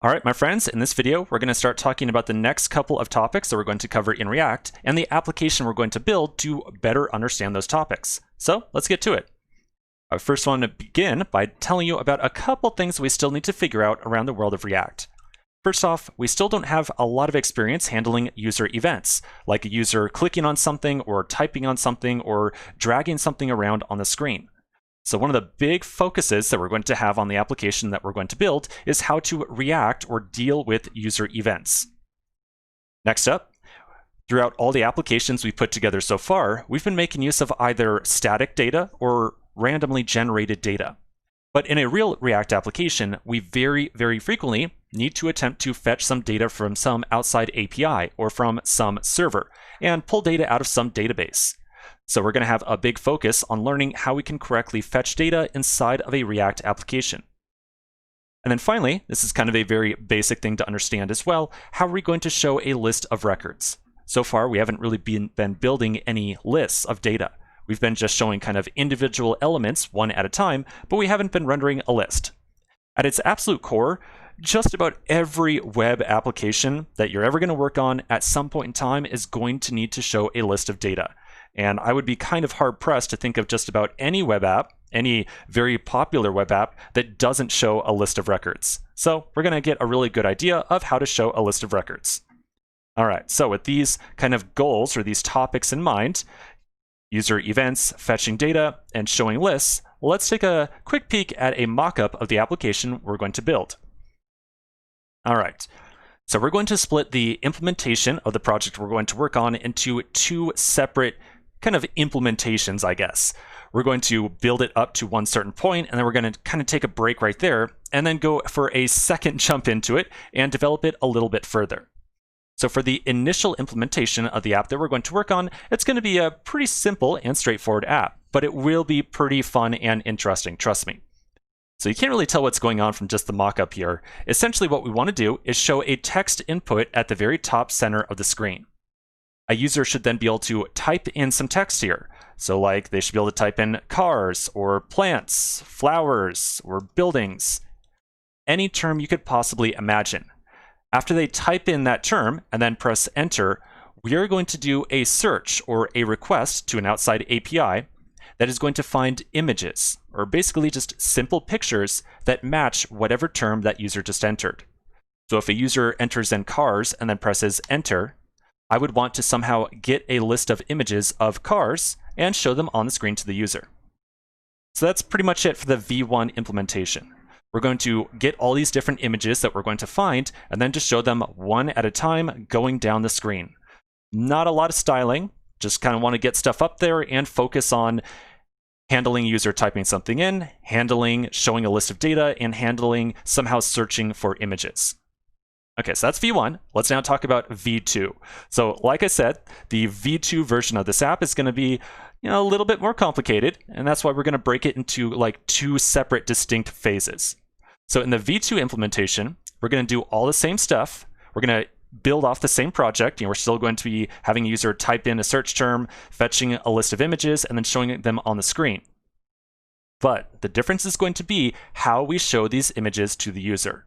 All right, my friends, in this video, we're going to start talking about the next couple of topics that we're going to cover in React and the application we're going to build to better understand those topics. So let's get to it. I first want to begin by telling you about a couple things we still need to figure out around the world of React. First off, we still don't have a lot of experience handling user events, like a user clicking on something or typing on something or dragging something around on the screen. So one of the big focuses that we're going to have on the application that we're going to build is how to react or deal with user events. Next up, throughout all the applications we've put together so far, we've been making use of either static data or randomly generated data. But in a real React application, we very, very frequently need to attempt to fetch some data from some outside API or from some server and pull data out of some database. So we're going to have a big focus on learning how we can correctly fetch data inside of a React application. And then finally, this is kind of a very basic thing to understand as well, how are we going to show a list of records? So far, we haven't really been building any lists of data. We've been just showing kind of individual elements one at a time, but we haven't been rendering a list. At its absolute core, just about every web application that you're ever going to work on at some point in time is going to need to show a list of data. And I would be kind of hard-pressed to think of just about any web app, any very popular web app, that doesn't show a list of records. So we're going to get a really good idea of how to show a list of records. All right, so with these kind of goals or these topics in mind, user events, fetching data, and showing lists, let's take a quick peek at a mock-up of the application we're going to build. All right. So we're going to split the implementation of the project we're going to work on into two separate kind of implementations, I guess. We're going to build it up to one certain point, and then we're going to kind of take a break right there, and then go for a second jump into it and develop it a little bit further. So for the initial implementation of the app that we're going to work on, it's going to be a pretty simple and straightforward app, but it will be pretty fun and interesting, trust me. So you can't really tell what's going on from just the mock-up here. Essentially what we want to do is show a text input at the very top center of the screen. A user should then be able to type in some text here. So like they should be able to type in cars or plants, flowers, or buildings, any term you could possibly imagine. After they type in that term and then press enter, we are going to do a search or a request to an outside API that is going to find images, or basically just simple pictures that match whatever term that user just entered. So if a user enters in cars and then presses enter, I would want to somehow get a list of images of cars and show them on the screen to the user. So that's pretty much it for the V1 implementation. We're going to get all these different images that we're going to find and then just show them one at a time going down the screen. Not a lot of styling, just kind of want to get stuff up there and focus on handling user typing something in, handling showing a list of data, and handling somehow searching for images. Okay, so that's V1. Let's now talk about V2. So like I said, the V2 version of this app is going to be a little bit more complicated, and that's why we're going to break it into like two separate distinct phases. So in the V2 implementation, we're going to do all the same stuff. We're going to build off the same project. We're still going to be having a user type in a search term, fetching a list of images, and then showing them on the screen. But the difference is going to be how we show these images to the user.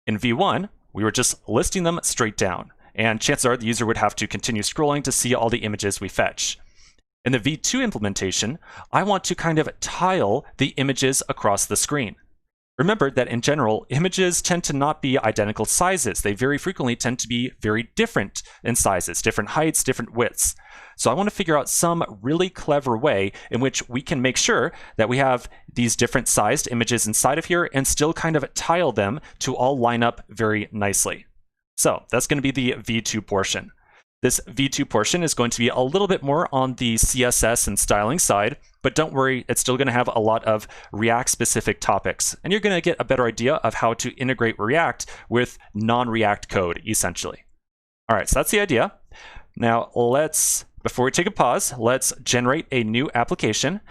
In V1, we were just listing them straight down, and chances are the user would have to continue scrolling to see all the images we fetch. In the V2 implementation, I want to kind of tile the images across the screen. Remember that in general, images tend to not be identical sizes. They very frequently tend to be very different in sizes, different heights, different widths. So I want to figure out some really clever way in which we can make sure that we have these different sized images inside of here and still kind of tile them to all line up very nicely. So that's going to be the V2 portion. This V2 portion is going to be a little bit more on the CSS and styling side, but don't worry, it's still going to have a lot of React-specific topics, and you're going to get a better idea of how to integrate React with non-React code, essentially. All right, so that's the idea. Now before we take a pause, let's generate a new application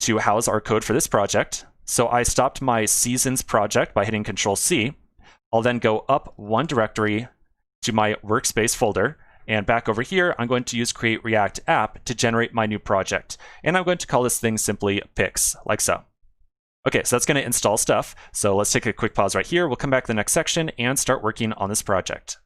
to house our code for this project. So I stopped my seasons project by hitting Control-C. I'll then go up one directory to my workspace folder, and back over here, I'm going to use create React app to generate my new project. And I'm going to call this thing simply Pix, like so. Okay, so that's going to install stuff. So let's take a quick pause right here. We'll come back to the next section and start working on this project.